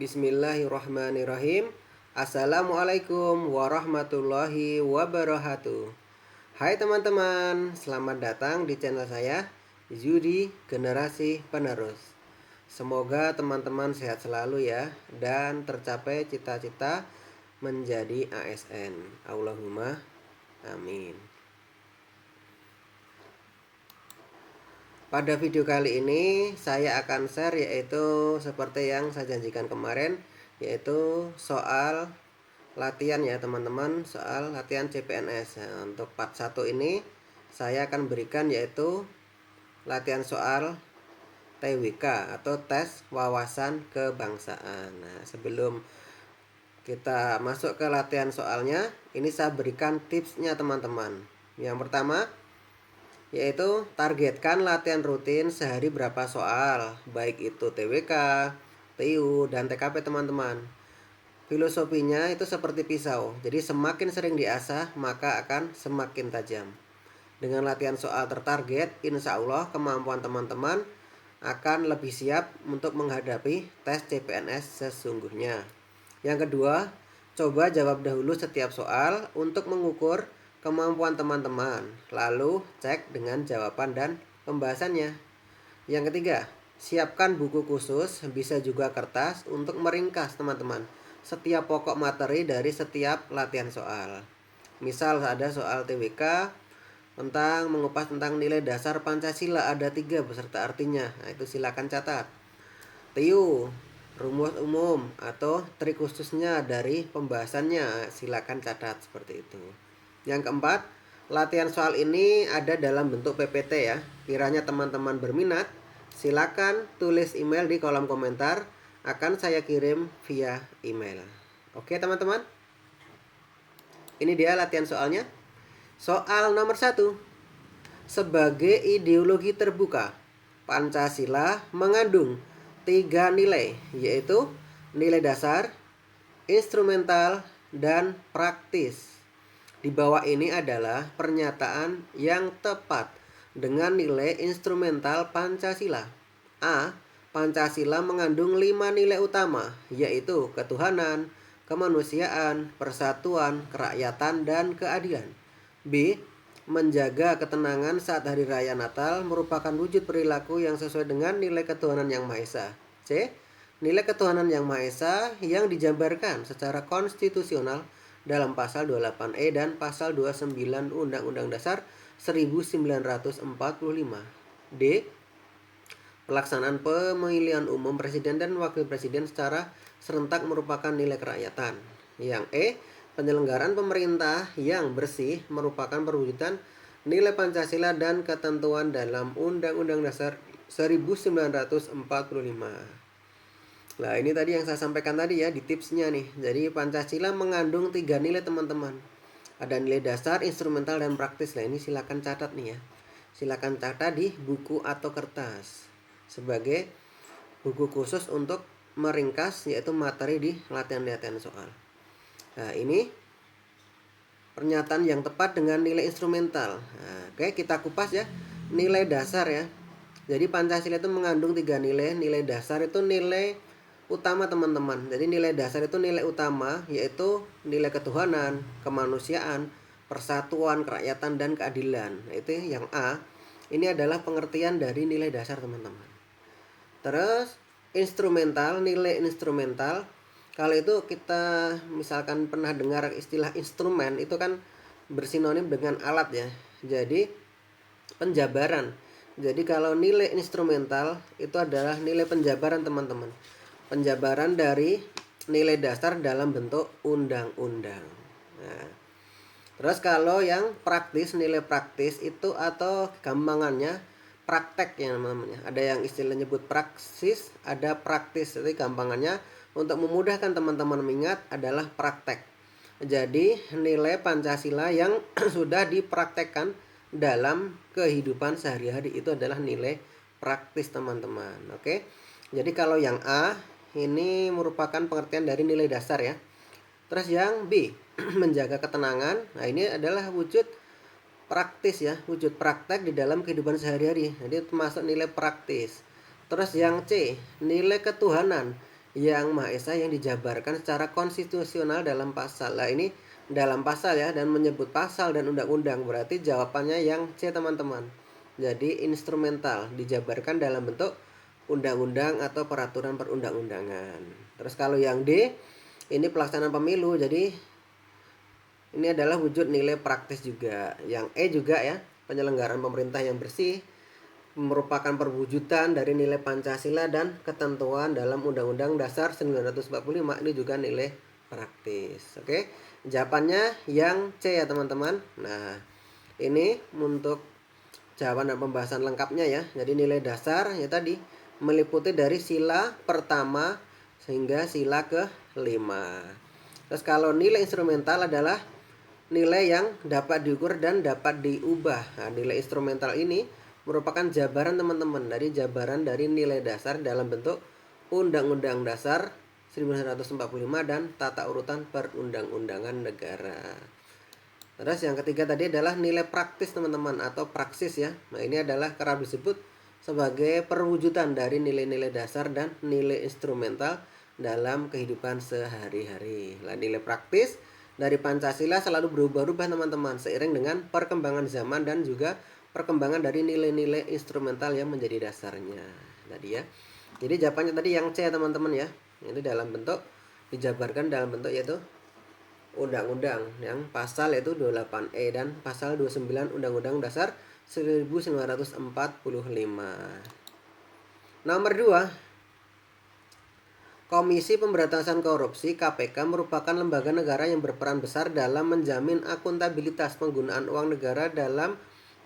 Bismillahirrahmanirrahim. Assalamualaikum warahmatullahi wabarakatuh. Hai teman-teman, selamat datang di channel saya, Yudi Generasi Penerus. Semoga teman-teman sehat selalu ya, dan tercapai cita-cita menjadi ASN. Allahumma amin. Pada video kali ini saya akan share yaitu seperti yang saya janjikan kemarin, yaitu soal latihan ya teman-teman, soal latihan CPNS. Nah, untuk part 1 ini saya akan berikan yaitu latihan soal TWK atau tes wawasan kebangsaan. Nah, sebelum kita masuk ke latihan soalnya, ini saya berikan tipsnya teman-teman. Yang pertama, yaitu targetkan latihan rutin sehari berapa soal, baik itu TWK, TIU, dan TKP teman-teman. Filosofinya itu seperti pisau, jadi semakin sering diasah maka akan semakin tajam. Dengan latihan soal tertarget, insya Allah kemampuan teman-teman akan lebih siap untuk menghadapi tes CPNS sesungguhnya. Yang kedua, coba jawab dahulu setiap soal untuk mengukur kemampuan teman-teman, lalu cek dengan jawaban dan pembahasannya. Yang ketiga, siapkan buku khusus, bisa juga kertas, untuk meringkas teman-teman setiap pokok materi dari setiap latihan soal. Misal ada soal TWK tentang mengupas tentang nilai dasar Pancasila, ada 3 beserta artinya. Nah, itu silakan catat. TIU, rumus umum atau trik khususnya dari pembahasannya, silakan catat seperti itu. Yang keempat, latihan soal ini ada dalam bentuk PPT ya. Kiranya teman-teman berminat, silakan tulis email di kolom komentar, akan saya kirim via email. Oke teman-teman, ini dia latihan soalnya. Soal nomor 1. Sebagai ideologi terbuka, Pancasila mengandung 3 nilai, yaitu nilai dasar, instrumental, dan praktis. Di bawah ini adalah pernyataan yang tepat dengan nilai instrumental Pancasila. A. Pancasila mengandung 5 nilai utama, yaitu ketuhanan, kemanusiaan, persatuan, kerakyatan, dan keadilan. B. Menjaga ketenangan saat hari raya Natal merupakan wujud perilaku yang sesuai dengan nilai ketuhanan yang Maha Esa. C. Nilai ketuhanan yang Maha Esa yang dijabarkan secara konstitusional dalam pasal 28E dan pasal 29 Undang-Undang Dasar 1945. D. Pelaksanaan pemilihan umum presiden dan wakil presiden secara serentak merupakan nilai kerakyatan. Yang E. Penyelenggaraan pemerintah yang bersih merupakan perwujudan nilai Pancasila dan ketentuan dalam Undang-Undang Dasar 1945. Nah, ini tadi yang saya sampaikan tadi ya di tipsnya nih. Jadi Pancasila mengandung 3 nilai teman-teman. Ada nilai dasar, instrumental, dan praktis. Nah, ini silakan catat nih ya. Silakan catat di buku atau kertas sebagai buku khusus untuk meringkas yaitu materi di latihan-latihan soal. Nah, ini pernyataan yang tepat dengan nilai instrumental. Nah, oke, kita kupas ya. Nilai dasar ya. Jadi Pancasila itu mengandung 3 nilai. Nilai dasar itu nilai utama teman-teman. Jadi nilai dasar itu nilai utama, yaitu nilai ketuhanan, kemanusiaan, persatuan, kerakyatan, dan keadilan. Nah, itu yang A. Ini adalah pengertian dari nilai dasar teman-teman. Terus instrumental, nilai instrumental. Kalau itu kita misalkan pernah dengar istilah instrumen, itu kan bersinonim dengan alat ya. Jadi penjabaran. Jadi kalau nilai instrumental itu adalah nilai penjabaran teman-teman. Penjabaran dari nilai dasar dalam bentuk undang-undang. Nah, terus kalau yang praktis, nilai praktis itu atau gampangannya praktek yang namanya. Ada yang istilah nyebut praksis, ada praktis. Jadi gampangannya untuk memudahkan teman-teman mengingat adalah praktek. Jadi nilai Pancasila yang sudah dipraktekkan dalam kehidupan sehari-hari itu adalah nilai praktis teman-teman. Oke. Jadi kalau yang A ini merupakan pengertian dari nilai dasar ya. Terus yang B, menjaga ketenangan. Nah, ini adalah wujud praktis ya, wujud praktek di dalam kehidupan sehari-hari. Jadi termasuk nilai praktis. Terus yang C, nilai ketuhanan. Yang Maha Esa yang dijabarkan secara konstitusional dalam pasal. Nah, ini dalam pasal ya, dan menyebut pasal dan undang-undang, berarti jawabannya yang C teman-teman. Jadi instrumental, dijabarkan dalam bentuk undang-undang atau peraturan perundang-undangan. Terus kalau yang D, ini pelaksanaan pemilu, jadi ini adalah wujud nilai praktis juga. Yang E juga ya, penyelenggaraan pemerintah yang bersih, merupakan perwujudan dari nilai Pancasila dan ketentuan dalam Undang-Undang Dasar 1945. Ini juga nilai praktis. Oke, jawabannya yang C ya teman-teman. Nah, ini untuk jawaban dan pembahasan lengkapnya ya. Jadi nilai dasar ya tadi meliputi dari sila pertama sehingga sila ke-5. Terus kalau nilai instrumental adalah nilai yang dapat diukur dan dapat diubah. Nah, nilai instrumental ini merupakan jabaran teman-teman dari jabaran dari nilai dasar dalam bentuk Undang-Undang Dasar 1945 dan tata urutan perundang-undangan negara. Terus yang ketiga tadi adalah nilai praktis teman-teman atau praksis ya. Nah, ini adalah kerap disebut sebagai perwujudan dari nilai-nilai dasar dan nilai instrumental dalam kehidupan sehari-hari. Nah, nilai praktis dari Pancasila selalu berubah-ubah teman-teman seiring dengan perkembangan zaman dan juga perkembangan dari nilai-nilai instrumental yang menjadi dasarnya tadi ya. Jadi jawabannya tadi yang C teman-teman ya. Ini dalam bentuk dijabarkan dalam bentuk yaitu undang-undang yang pasal yaitu 28E dan pasal 29 Undang-Undang Dasar 1945. Nomor 2, Komisi Pemberantasan Korupsi (KPK) merupakan lembaga negara yang berperan besar dalam menjamin akuntabilitas penggunaan uang negara dalam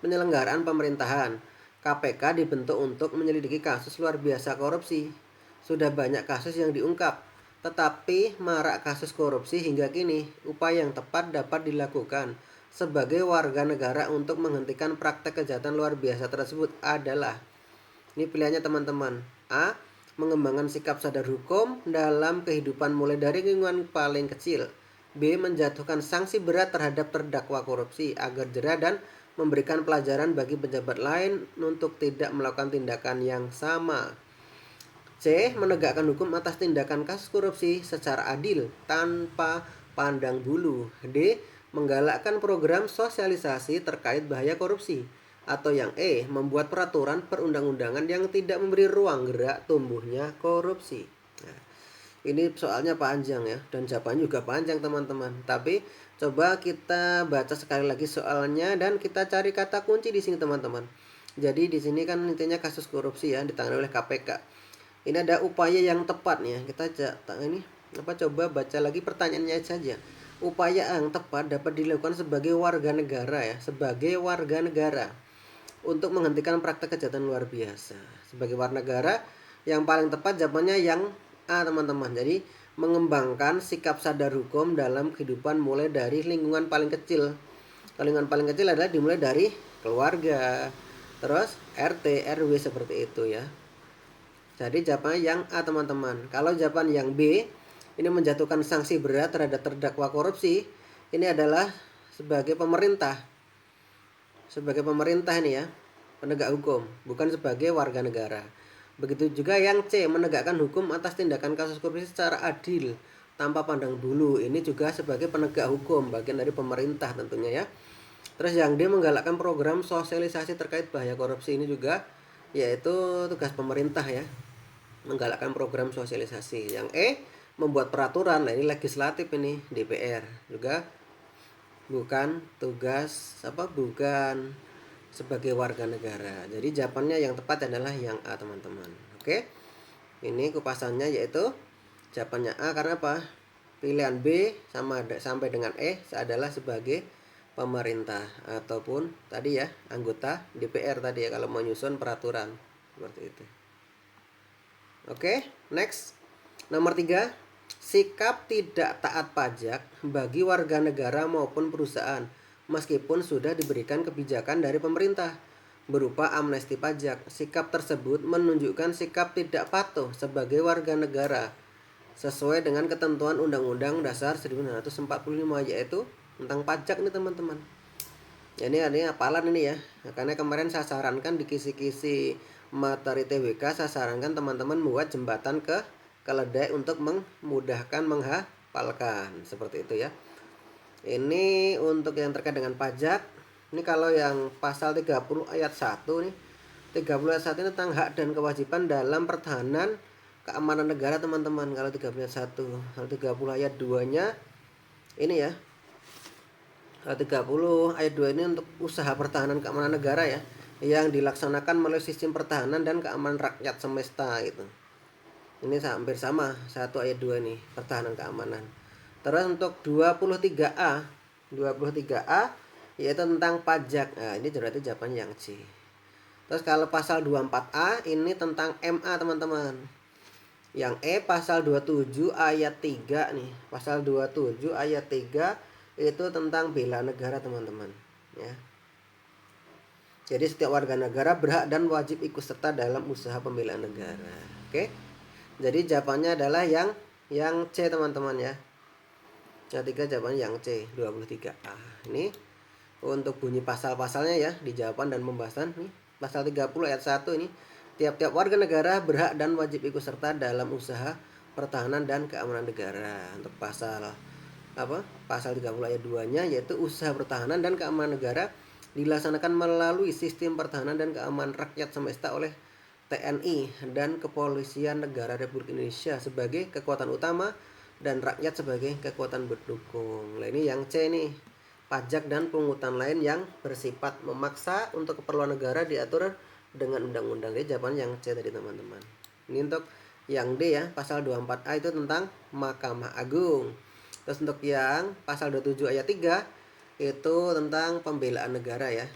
penyelenggaraan pemerintahan. KPK dibentuk untuk menyelidiki kasus luar biasa korupsi. Sudah banyak kasus yang diungkap, tetapi marak kasus korupsi hingga kini. Upaya yang tepat dapat dilakukan sebagai warga negara untuk menghentikan praktek kejahatan luar biasa tersebut adalah, ini pilihannya teman-teman. A. Mengembangkan sikap sadar hukum dalam kehidupan mulai dari lingkungan paling kecil. B. Menjatuhkan sanksi berat terhadap terdakwa korupsi agar jera dan memberikan pelajaran bagi pejabat lain untuk tidak melakukan tindakan yang sama. C. Menegakkan hukum atas tindakan kasus korupsi secara adil tanpa pandang bulu. D. Menggalakkan program sosialisasi terkait bahaya korupsi. Atau yang E. Membuat peraturan perundang-undangan yang tidak memberi ruang gerak tumbuhnya korupsi. Nah, ini soalnya panjang ya, dan jawabannya juga panjang teman-teman. Tapi coba kita baca sekali lagi soalnya dan kita cari kata kunci di sini teman-teman. Jadi di sini kan intinya kasus korupsi ya ditangani oleh KPK. Ini ada upaya yang tepat nih ya. Coba baca lagi pertanyaannya saja. Upaya yang tepat dapat dilakukan sebagai warga negara ya, sebagai warga negara untuk menghentikan praktek kejahatan luar biasa. Sebagai warga negara yang paling tepat jawabannya yang A teman-teman. Jadi mengembangkan sikap sadar hukum dalam kehidupan mulai dari lingkungan paling kecil. Lingkungan paling kecil adalah dimulai dari keluarga, terus RT, RW seperti itu ya. Jadi jawabannya yang A teman-teman. Kalau jawaban yang B, ini menjatuhkan sanksi berat terhadap terdakwa korupsi, ini adalah sebagai pemerintah. Sebagai pemerintah ini ya, penegak hukum, bukan sebagai warga negara. Begitu juga yang C, menegakkan hukum atas tindakan kasus korupsi secara adil tanpa pandang bulu. Ini juga sebagai penegak hukum, bagian dari pemerintah tentunya ya. Terus yang D, menggalakkan program sosialisasi terkait bahaya korupsi. Ini juga yaitu tugas pemerintah ya, menggalakkan program sosialisasi. Yang E, membuat peraturan. Nah, ini legislatif, ini DPR juga, bukan tugas bukan sebagai warga negara. Jadi jawabannya yang tepat adalah yang A teman-teman. Oke, ini kupasannya yaitu jawabannya A karena apa? Pilihan B sampai dengan E adalah sebagai pemerintah ataupun tadi ya anggota DPR tadi ya kalau menyusun peraturan seperti itu. Oke, next. Nomor 3, sikap tidak taat pajak bagi warga negara maupun perusahaan meskipun sudah diberikan kebijakan dari pemerintah berupa amnesti pajak. Sikap tersebut menunjukkan sikap tidak patuh sebagai warga negara sesuai dengan ketentuan Undang-Undang Dasar 1945 yaitu tentang pajak nih teman-teman. Ya, ini ada hafalan ini ya. Karena kemarin saya sarankan di kisi-kisi materi TWK, saya sarankan teman-teman membuat jembatan ke keledai untuk memudahkan menghafalkan. Seperti itu ya. Ini untuk yang terkait dengan pajak. Ini kalau yang pasal 30 ayat 1 nih. 30 ayat 1 ini tentang hak dan kewajiban dalam pertahanan keamanan negara teman-teman. Kalau 30 ayat 1. Kalau 30 ayat 2-nya ini ya. Kalau 30 ayat 2 ini untuk usaha pertahanan keamanan negara ya, yang dilaksanakan melalui sistem pertahanan dan keamanan rakyat semesta gitu. Ini hampir sama, 1 ayat 2 nih, pertahanan keamanan. Terus untuk 23A, 23A yaitu tentang pajak. Nah, ini berarti jawabannya yang C. Terus kalau pasal 24A ini tentang MA teman-teman. Yang E pasal 27 ayat 3 nih. Pasal 27 ayat 3 itu tentang bela negara teman-teman ya. Jadi setiap warga negara berhak dan wajib ikut serta dalam usaha pembelaan negara. Oke. Jadi jawabannya adalah yang C teman-teman ya. Yang 3 jawabannya yang C, 23A. Ini untuk bunyi pasal-pasalnya ya di jawaban dan pembahasan nih. Pasal 30 ayat 1 ini tiap-tiap warga negara berhak dan wajib ikut serta dalam usaha pertahanan dan keamanan negara. Untuk pasal pasal 30 ayat 2-nya yaitu usaha pertahanan dan keamanan negara dilaksanakan melalui sistem pertahanan dan keamanan rakyat semesta oleh TNI dan Kepolisian Negara Republik Indonesia sebagai kekuatan utama dan rakyat sebagai kekuatan pendukung. Nah, ini yang C nih. Pajak dan pungutan lain yang bersifat memaksa untuk keperluan negara diatur dengan undang-undang. Jadi jawaban yang C tadi teman-teman. Ini untuk yang D ya, pasal 24A itu tentang Mahkamah Agung. Terus untuk yang pasal 27 ayat 3 itu tentang pembelaan negara ya.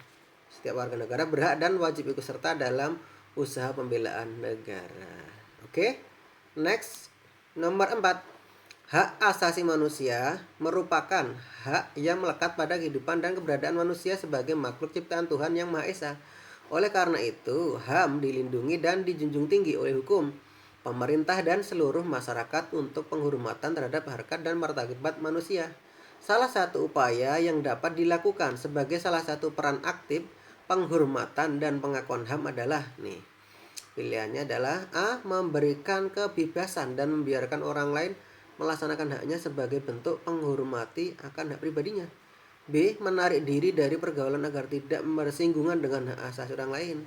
Setiap warga negara berhak dan wajib ikut serta dalam usaha pembelaan negara. Oke. Next. Nomor 4. Hak asasi manusia merupakan hak yang melekat pada kehidupan dan keberadaan manusia sebagai makhluk ciptaan Tuhan Yang Maha Esa. Oleh karena itu, HAM dilindungi dan dijunjung tinggi oleh hukum, pemerintah dan seluruh masyarakat untuk penghormatan terhadap harkat dan martabat manusia. Salah satu upaya yang dapat dilakukan sebagai salah satu peran aktif penghormatan dan pengakuan HAM adalah nih. Pilihannya adalah A. Memberikan kebebasan dan membiarkan orang lain melaksanakan haknya sebagai bentuk penghormati akan hak pribadinya. B. Menarik diri dari pergaulan agar tidak bersinggungan dengan hak asasi orang lain.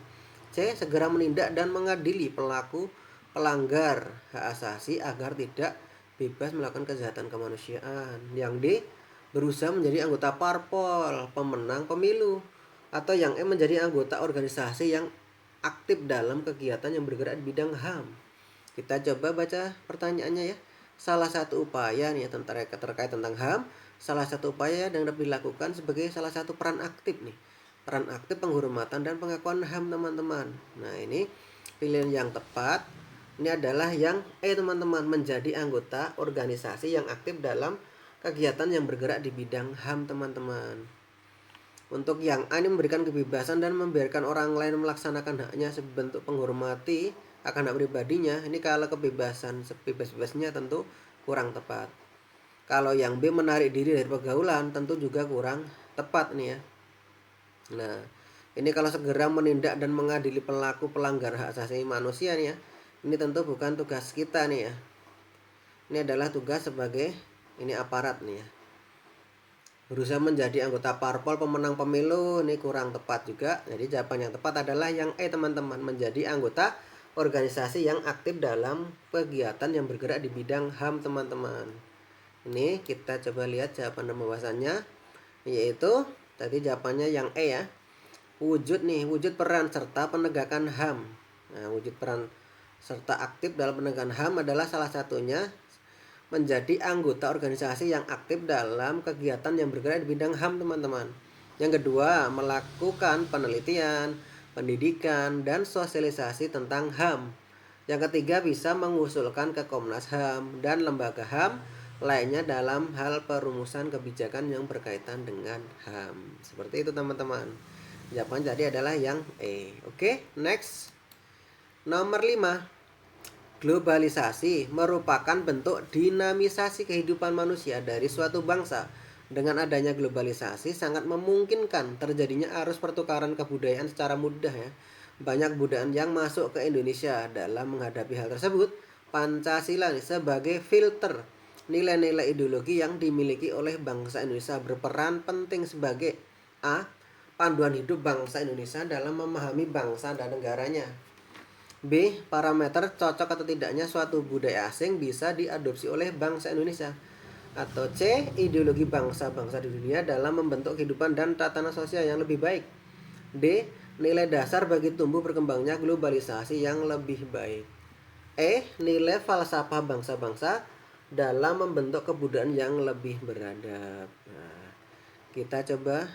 C. Segera menindak dan mengadili pelaku pelanggar hak asasi agar tidak bebas melakukan kejahatan kemanusiaan. Yang D. Berusaha menjadi anggota parpol, pemenang pemilu. Atau yang E. Menjadi anggota organisasi yang aktif dalam kegiatan yang bergerak di bidang HAM. Kita coba baca pertanyaannya ya. Salah satu upaya nih terkait tentang HAM, salah satu upaya yang dapat dilakukan sebagai salah satu peran aktif nih. Peran aktif penghormatan dan pengakuan HAM teman-teman. Nah, ini pilihan yang tepat. Ini adalah yang E teman-teman, menjadi anggota organisasi yang aktif dalam kegiatan yang bergerak di bidang HAM teman-teman. Untuk yang A ini memberikan kebebasan dan membiarkan orang lain melaksanakan haknya sebentuk penghormati akan hak pribadinya. Ini kalau kebebasan sebebas-bebasnya tentu kurang tepat. Kalau yang B menarik diri dari pergaulan tentu juga kurang tepat nih ya. Nah, ini kalau segera menindak dan mengadili pelaku pelanggar hak asasi manusia nih ya. Ini tentu bukan tugas kita nih ya. Ini adalah tugas sebagai ini aparat nih ya. Berusaha menjadi anggota parpol pemenang pemilu ini kurang tepat juga. Jadi jawaban yang tepat adalah yang E teman-teman, menjadi anggota organisasi yang aktif dalam kegiatan yang bergerak di bidang HAM teman-teman. Ini kita coba lihat jawaban dan pembahasannya, yaitu tadi jawabannya yang E ya. Wujud peran serta penegakan HAM. Nah, wujud peran serta aktif dalam penegakan HAM adalah salah satunya menjadi anggota organisasi yang aktif dalam kegiatan yang bergerak di bidang HAM teman-teman. Yang kedua, melakukan penelitian, pendidikan, dan sosialisasi tentang HAM. Yang ketiga, bisa mengusulkan ke Komnas HAM dan lembaga HAM lainnya dalam hal perumusan kebijakan yang berkaitan dengan HAM. Seperti itu teman-teman. Jawaban jadi adalah yang E. Oke, next. Nomor 5. Globalisasi merupakan bentuk dinamisasi kehidupan manusia dari suatu bangsa. Dengan adanya globalisasi sangat memungkinkan terjadinya arus pertukaran kebudayaan secara mudah ya. Banyak budaya yang masuk ke Indonesia. Dalam menghadapi hal tersebut, Pancasila nih sebagai filter nilai-nilai ideologi yang dimiliki oleh bangsa Indonesia, berperan penting sebagai A. Panduan hidup bangsa Indonesia dalam memahami bangsa dan negaranya. B. Parameter cocok atau tidaknya suatu budaya asing bisa diadopsi oleh bangsa Indonesia. Atau C. Ideologi bangsa-bangsa di dunia dalam membentuk kehidupan dan tatanan sosial yang lebih baik. D. Nilai dasar bagi tumbuh berkembangnya globalisasi yang lebih baik. E. Nilai falsafah bangsa-bangsa dalam membentuk kebudayaan yang lebih beradab. Nah, kita coba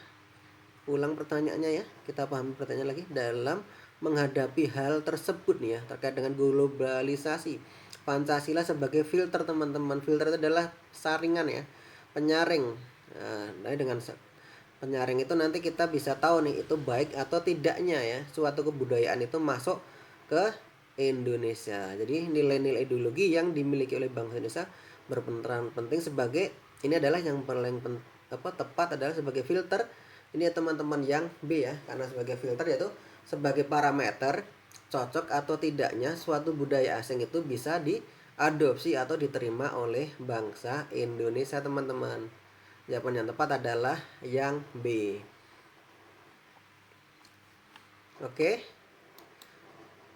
ulang pertanyaannya ya. Kita pahami pertanyaan lagi. Dalam menghadapi hal tersebut nih ya, terkait dengan globalisasi, Pancasila sebagai filter teman-teman. Filter itu adalah saringan ya, penyaring. Nah, dengan penyaring itu nanti kita bisa tahu nih itu baik atau tidaknya ya suatu kebudayaan itu masuk ke Indonesia. Jadi nilai-nilai ideologi yang dimiliki oleh bangsa Indonesia berperan penting sebagai, ini adalah yang paling tepat adalah sebagai filter. Ini ya teman-teman yang B ya, karena sebagai filter yaitu sebagai parameter cocok atau tidaknya suatu budaya asing itu bisa diadopsi atau diterima oleh bangsa Indonesia teman-teman. Jawaban yang tepat adalah yang B. Oke.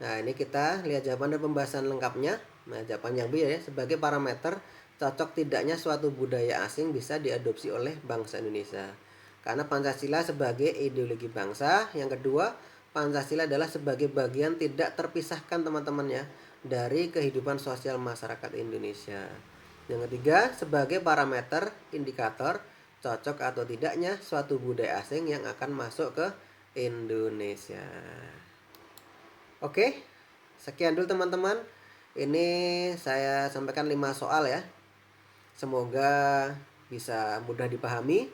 Nah, ini kita lihat jawaban dan pembahasan lengkapnya. Nah, jawaban yang B ya, sebagai parameter cocok tidaknya suatu budaya asing bisa diadopsi oleh bangsa Indonesia. Karena Pancasila sebagai ideologi bangsa. Yang kedua, Pancasila adalah sebagai bagian tidak terpisahkan teman-teman ya dari kehidupan sosial masyarakat Indonesia. Yang ketiga, sebagai parameter indikator cocok atau tidaknya suatu budaya asing yang akan masuk ke Indonesia. Oke, sekian dulu teman-teman. Ini saya sampaikan 5 soal ya. Semoga bisa mudah dipahami.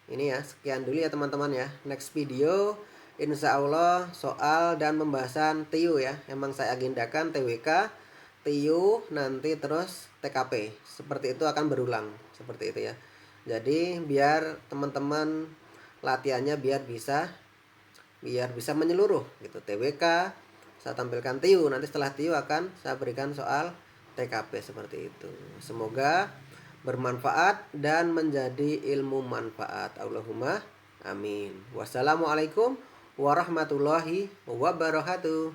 Ini ya, sekian dulu ya teman-teman ya. Next video insya Allah soal dan pembahasan TIU ya. Emang saya agendakan TWK, TIU, nanti terus TKP. Seperti itu akan berulang. Seperti itu ya. Jadi biar teman-teman latihannya biar bisa menyeluruh gitu. TWK saya tampilkan TIU, nanti setelah TIU akan saya berikan soal TKP seperti itu. Semoga bermanfaat dan menjadi ilmu manfaat. Allahumma amin. Wassalamualaikum warahmatullahi wabarakatuh.